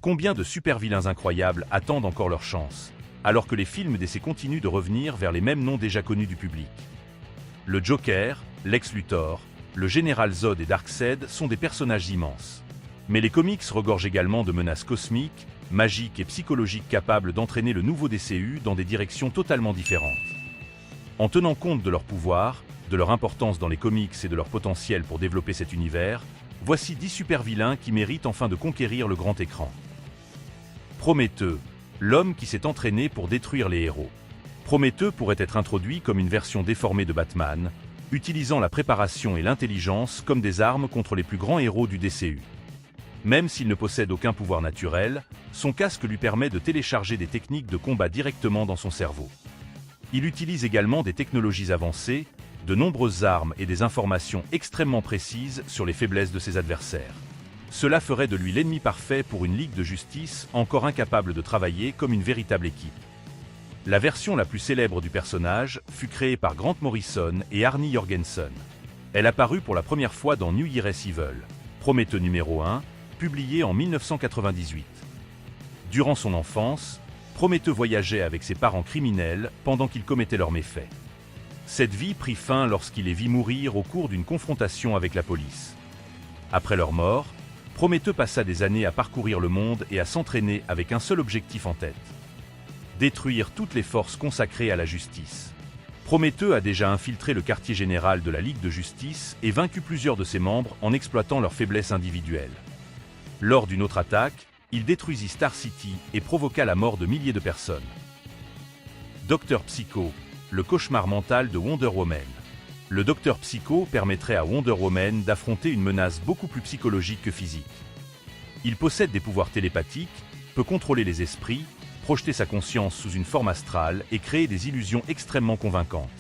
Combien de super-vilains incroyables attendent encore leur chance, alors que les films d'essai continuent de revenir vers les mêmes noms déjà connus du public. Le Joker, Lex Luthor, le Général Zod et Darkseid sont des personnages immenses. Mais les comics regorgent également de menaces cosmiques, magiques et psychologiques capables d'entraîner le nouveau DCU dans des directions totalement différentes. En tenant compte de leur pouvoir, de leur importance dans les comics et de leur potentiel pour développer cet univers, voici 10 super-vilains qui méritent enfin de conquérir le grand écran. Prométhée, l'homme qui s'est entraîné pour détruire les héros. Prométhée pourrait être introduit comme une version déformée de Batman, utilisant la préparation et l'intelligence comme des armes contre les plus grands héros du DCU. Même s'il ne possède aucun pouvoir naturel, son casque lui permet de télécharger des techniques de combat directement dans son cerveau. Il utilise également des technologies avancées, de nombreuses armes et des informations extrêmement précises sur les faiblesses de ses adversaires. Cela ferait de lui l'ennemi parfait pour une ligue de justice encore incapable de travailler comme une véritable équipe. La version la plus célèbre du personnage fut créée par Grant Morrison et Arnie Jorgensen. Elle apparut pour la première fois dans New Year's Evil, Prométhée numéro 1, publié en 1998. Durant son enfance, Prométhée voyageait avec ses parents criminels pendant qu'ils commettaient leurs méfaits. Cette vie prit fin lorsqu'il les vit mourir au cours d'une confrontation avec la police. Après leur mort, Prométhée passa des années à parcourir le monde et à s'entraîner avec un seul objectif en tête: détruire toutes les forces consacrées à la justice. Prométhée a déjà infiltré le quartier général de la Ligue de Justice et vaincu plusieurs de ses membres en exploitant leurs faiblesses individuelles. Lors d'une autre attaque, il détruisit Star City et provoqua la mort de milliers de personnes. Dr Psycho, le cauchemar mental de Wonder Woman. Le Dr Psycho permettrait à Wonder Woman d'affronter une menace beaucoup plus psychologique que physique. Il possède des pouvoirs télépathiques, peut contrôler les esprits, projeter sa conscience sous une forme astrale et créer des illusions extrêmement convaincantes.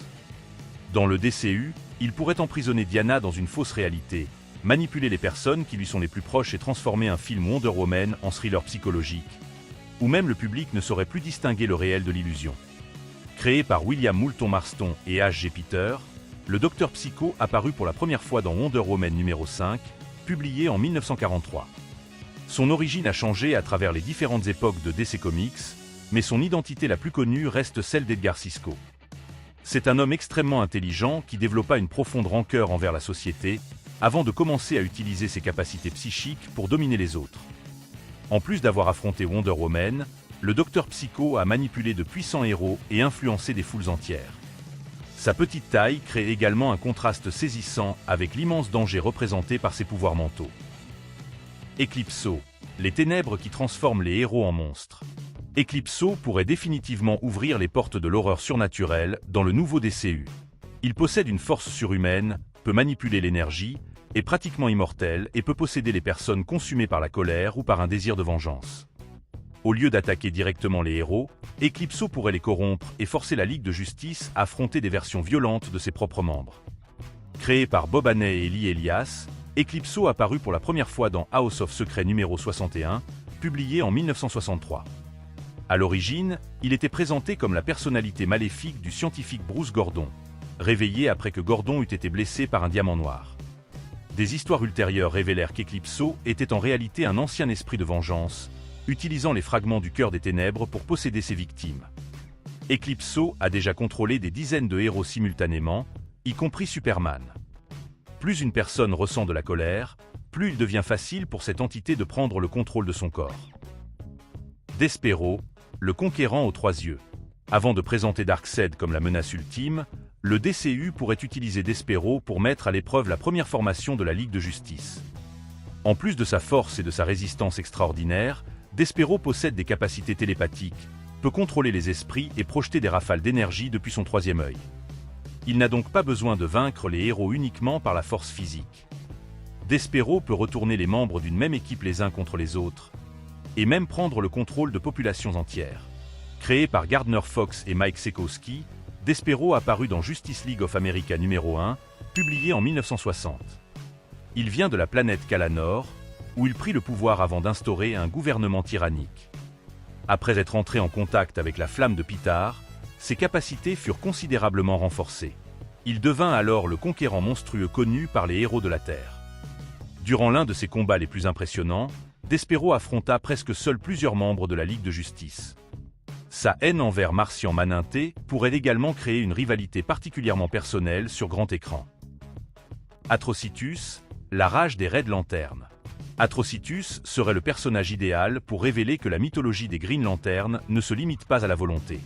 Dans le DCU, il pourrait emprisonner Diana dans une fausse réalité, manipuler les personnes qui lui sont les plus proches et transformer un film Wonder Woman en thriller psychologique, ou même le public ne saurait plus distinguer le réel de l'illusion. Créé par William Moulton Marston et H.G. Peter, le Dr Psycho apparut pour la première fois dans Wonder Woman numéro 5, publié en 1943. Son origine a changé à travers les différentes époques de DC Comics, mais son identité la plus connue reste celle d'Edgar Cisco. C'est un homme extrêmement intelligent qui développa une profonde rancœur envers la société, avant de commencer à utiliser ses capacités psychiques pour dominer les autres. En plus d'avoir affronté Wonder Woman, le Dr Psycho a manipulé de puissants héros et influencé des foules entières. Sa petite taille crée également un contraste saisissant avec l'immense danger représenté par ses pouvoirs mentaux. Eclipso, les ténèbres qui transforment les héros en monstres. Eclipso pourrait définitivement ouvrir les portes de l'horreur surnaturelle dans le nouveau DCU. Il possède une force surhumaine, peut manipuler l'énergie, est pratiquement immortel et peut posséder les personnes consumées par la colère ou par un désir de vengeance. Au lieu d'attaquer directement les héros, Eclipso pourrait les corrompre et forcer la Ligue de Justice à affronter des versions violentes de ses propres membres. Créé par Bob Haney et Lee Elias, Eclipso apparut pour la première fois dans House of Secrets numéro 61, publié en 1963. À l'origine, il était présenté comme la personnalité maléfique du scientifique Bruce Gordon, réveillé après que Gordon eût été blessé par un diamant noir. Des histoires ultérieures révélèrent qu'Eclipso était en réalité un ancien esprit de vengeance, utilisant les fragments du cœur des ténèbres pour posséder ses victimes. Eclipso a déjà contrôlé des dizaines de héros simultanément, y compris Superman. Plus une personne ressent de la colère, plus il devient facile pour cette entité de prendre le contrôle de son corps. Despero, le conquérant aux trois yeux. Avant de présenter Darkseid comme la menace ultime, le DCU pourrait utiliser Despero pour mettre à l'épreuve la première formation de la Ligue de Justice. En plus de sa force et de sa résistance extraordinaire, Despero possède des capacités télépathiques, peut contrôler les esprits et projeter des rafales d'énergie depuis son troisième œil. Il n'a donc pas besoin de vaincre les héros uniquement par la force physique. Despero peut retourner les membres d'une même équipe les uns contre les autres, et même prendre le contrôle de populations entières. Créé par Gardner Fox et Mike Sekowsky, Despero apparut dans Justice League of America numéro 1, publié en 1960. Il vient de la planète Kalanor, où il prit le pouvoir avant d'instaurer un gouvernement tyrannique. Après être entré en contact avec la flamme de Pitar, ses capacités furent considérablement renforcées. Il devint alors le conquérant monstrueux connu par les héros de la Terre. Durant l'un de ses combats les plus impressionnants, Despero affronta presque seul plusieurs membres de la Ligue de Justice. Sa haine envers Martian Manhunter pourrait également créer une rivalité particulièrement personnelle sur grand écran. Atrocitus, la rage des Red Lantern. Atrocitus serait le personnage idéal pour révéler que la mythologie des Green Lantern ne se limite pas à la volonté.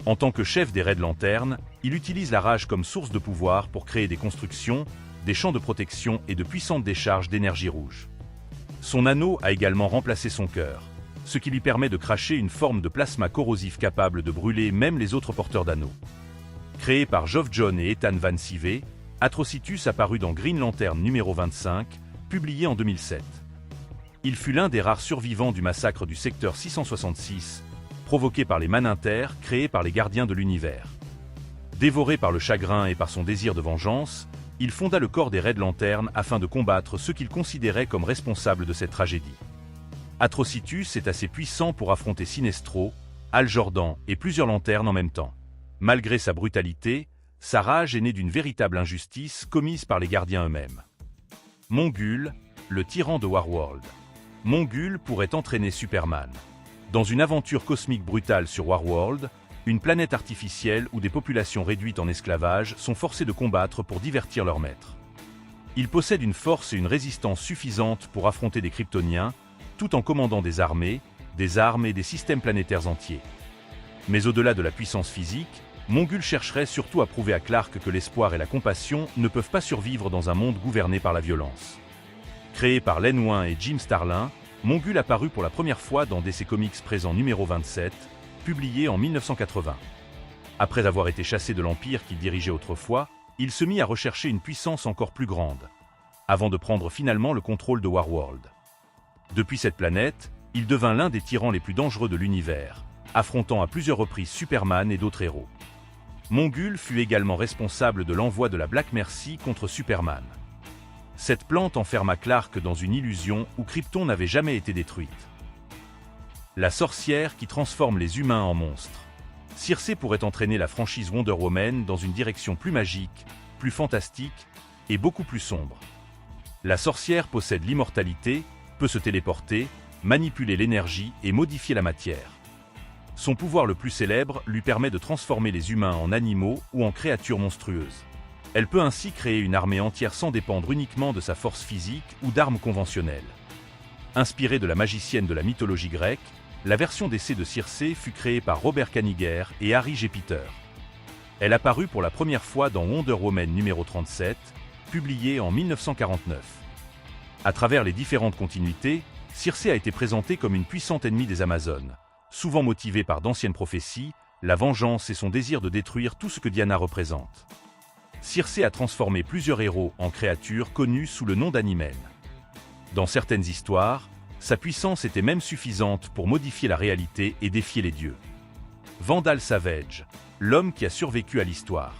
En tant que chef des Red Lantern, il utilise la rage comme source de pouvoir pour créer des constructions, des champs de protection et de puissantes décharges d'énergie rouge. Son anneau a également remplacé son cœur, ce qui lui permet de cracher une forme de plasma corrosif capable de brûler même les autres porteurs d'anneaux. Créé par Geoff Johns et Ethan Van Sciver, Atrocitus apparut dans Green Lantern numéro 25, publié en 2007. Il fut l'un des rares survivants du massacre du secteur 666, provoqué par les Manhunter créés par les gardiens de l'univers. Dévoré par le chagrin et par son désir de vengeance, il fonda le corps des Red Lantern afin de combattre ceux qu'il considérait comme responsables de cette tragédie. Atrocitus est assez puissant pour affronter Sinestro, Hal Jordan et plusieurs lanternes en même temps. Malgré sa brutalité, sa rage est née d'une véritable injustice commise par les gardiens eux-mêmes. Mongul, le tyran de Warworld. Mongul pourrait entraîner Superman. Dans une aventure cosmique brutale sur Warworld, une planète artificielle où des populations réduites en esclavage sont forcées de combattre pour divertir leur maître. Il possède une force et une résistance suffisantes pour affronter des Kryptoniens, tout en commandant des armées, des armes et des systèmes planétaires entiers. Mais au-delà de la puissance physique, Mongul chercherait surtout à prouver à Clark que l'espoir et la compassion ne peuvent pas survivre dans un monde gouverné par la violence. Créé par Len Wein et Jim Starlin, Mongul apparut pour la première fois dans DC Comics présent numéro 27, publié en 1980. Après avoir été chassé de l'Empire qu'il dirigeait autrefois, il se mit à rechercher une puissance encore plus grande, avant de prendre finalement le contrôle de Warworld. Depuis cette planète, il devint l'un des tyrans les plus dangereux de l'univers, affrontant à plusieurs reprises Superman et d'autres héros. Mongul fut également responsable de l'envoi de la Black Mercy contre Superman. Cette plante enferma Clark dans une illusion où Krypton n'avait jamais été détruite. La sorcière qui transforme les humains en monstres. Circe pourrait entraîner la franchise Wonder Woman dans une direction plus magique, plus fantastique et beaucoup plus sombre. La sorcière possède l'immortalité, peut se téléporter, manipuler l'énergie et modifier la matière. Son pouvoir le plus célèbre lui permet de transformer les humains en animaux ou en créatures monstrueuses. Elle peut ainsi créer une armée entière sans dépendre uniquement de sa force physique ou d'armes conventionnelles. Inspirée de la magicienne de la mythologie grecque, la version d'essai de Circe fut créée par Robert Kanigher et Harry G. Peter. Elle apparut pour la première fois dans Wonder Woman numéro 37, publié en 1949. À travers les différentes continuités, Circe a été présentée comme une puissante ennemie des Amazones, souvent motivée par d'anciennes prophéties, la vengeance et son désir de détruire tout ce que Diana représente. Circe a transformé plusieurs héros en créatures connues sous le nom d'Animen. Dans certaines histoires, sa puissance était même suffisante pour modifier la réalité et défier les dieux. Vandal Savage, l'homme qui a survécu à l'histoire.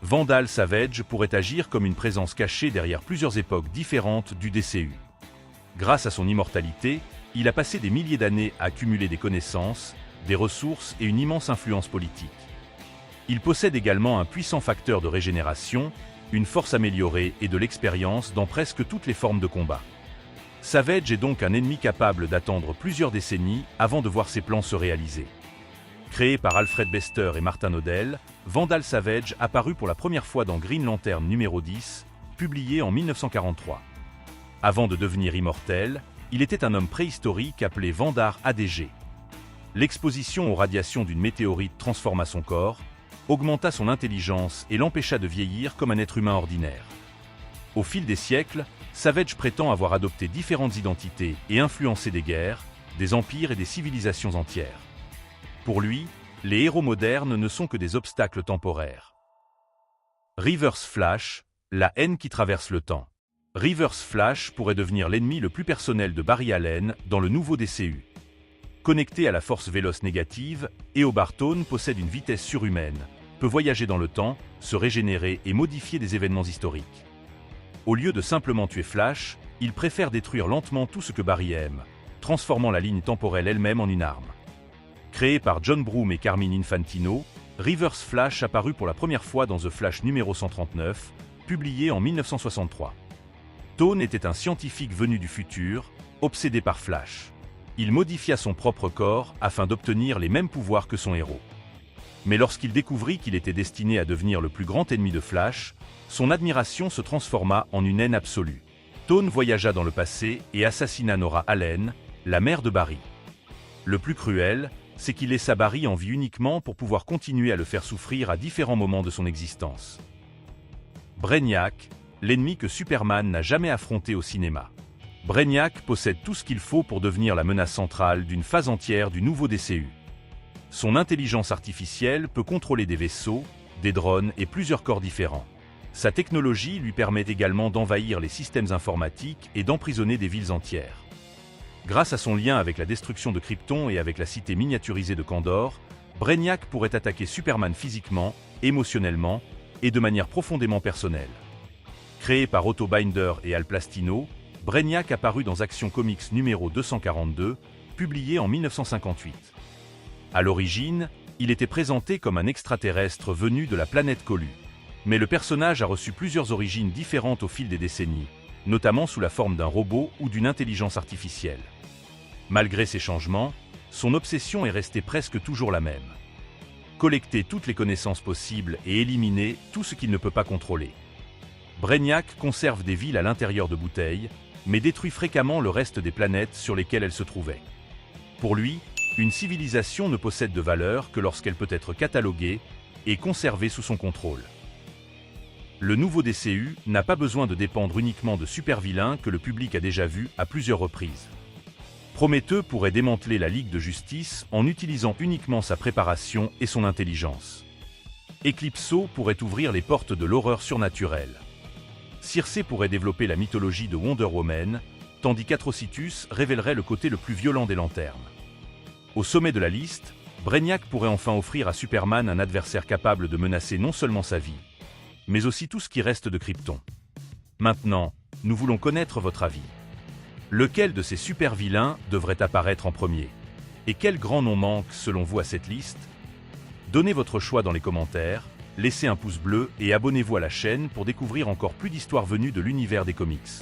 Vandal Savage pourrait agir comme une présence cachée derrière plusieurs époques différentes du DCU. Grâce à son immortalité, il a passé des milliers d'années à accumuler des connaissances, des ressources et une immense influence politique. Il possède également un puissant facteur de régénération, une force améliorée et de l'expérience dans presque toutes les formes de combat. Savage est donc un ennemi capable d'attendre plusieurs décennies avant de voir ses plans se réaliser. Créé par Alfred Bester et Martin Odell, Vandal Savage apparut pour la première fois dans Green Lantern numéro 10, publié en 1943. Avant de devenir immortel, il était un homme préhistorique appelé Vandar ADG. L'exposition aux radiations d'une météorite transforma son corps, augmenta son intelligence et l'empêcha de vieillir comme un être humain ordinaire. Au fil des siècles, Savage prétend avoir adopté différentes identités et influencé des guerres, des empires et des civilisations entières. Pour lui, les héros modernes ne sont que des obstacles temporaires. Reverse Flash, la haine qui traverse le temps. Reverse Flash pourrait devenir l'ennemi le plus personnel de Barry Allen dans le nouveau DCU. Connecté à la force véloce négative, Eobartone possède une vitesse surhumaine, peut voyager dans le temps, se régénérer et modifier des événements historiques. Au lieu de simplement tuer Flash, il préfère détruire lentement tout ce que Barry aime, transformant la ligne temporelle elle-même en une arme. Créé par John Broome et Carmine Infantino, Reverse Flash apparut pour la première fois dans The Flash numéro 139, publié en 1963. Tone était un scientifique venu du futur, obsédé par Flash. Il modifia son propre corps afin d'obtenir les mêmes pouvoirs que son héros. Mais lorsqu'il découvrit qu'il était destiné à devenir le plus grand ennemi de Flash, son admiration se transforma en une haine absolue. Stone voyagea dans le passé et assassina Nora Allen, la mère de Barry. Le plus cruel, c'est qu'il laissa Barry en vie uniquement pour pouvoir continuer à le faire souffrir à différents moments de son existence. Brainiac, l'ennemi que Superman n'a jamais affronté au cinéma. Brainiac possède tout ce qu'il faut pour devenir la menace centrale d'une phase entière du nouveau DCU. Son intelligence artificielle peut contrôler des vaisseaux, des drones et plusieurs corps différents. Sa technologie lui permet également d'envahir les systèmes informatiques et d'emprisonner des villes entières. Grâce à son lien avec la destruction de Krypton et avec la cité miniaturisée de Kandor, Brainiac pourrait attaquer Superman physiquement, émotionnellement et de manière profondément personnelle. Créé par Otto Binder et Al Plastino, Brainiac apparut dans Action Comics numéro 242, publié en 1958. À l'origine, il était présenté comme un extraterrestre venu de la planète Colu. Mais le personnage a reçu plusieurs origines différentes au fil des décennies, notamment sous la forme d'un robot ou d'une intelligence artificielle. Malgré ces changements, son obsession est restée presque toujours la même. Collecter toutes les connaissances possibles et éliminer tout ce qu'il ne peut pas contrôler. Brainiac conserve des villes à l'intérieur de bouteilles, mais détruit fréquemment le reste des planètes sur lesquelles elles se trouvaient. Pour lui, une civilisation ne possède de valeur que lorsqu'elle peut être cataloguée et conservée sous son contrôle. Le nouveau DCU n'a pas besoin de dépendre uniquement de super-vilains que le public a déjà vus à plusieurs reprises. Prométhée pourrait démanteler la Ligue de Justice en utilisant uniquement sa préparation et son intelligence. Eclipso pourrait ouvrir les portes de l'horreur surnaturelle. Circé pourrait développer la mythologie de Wonder Woman, tandis qu'Atrocitus révélerait le côté le plus violent des lanternes. Au sommet de la liste, Brainiac pourrait enfin offrir à Superman un adversaire capable de menacer non seulement sa vie, mais aussi tout ce qui reste de Krypton. Maintenant, nous voulons connaître votre avis. Lequel de ces super-vilains devrait apparaître en premier? Et quel grand nom manque selon vous à cette liste? Donnez votre choix dans les commentaires, laissez un pouce bleu et abonnez-vous à la chaîne pour découvrir encore plus d'histoires venues de l'univers des comics.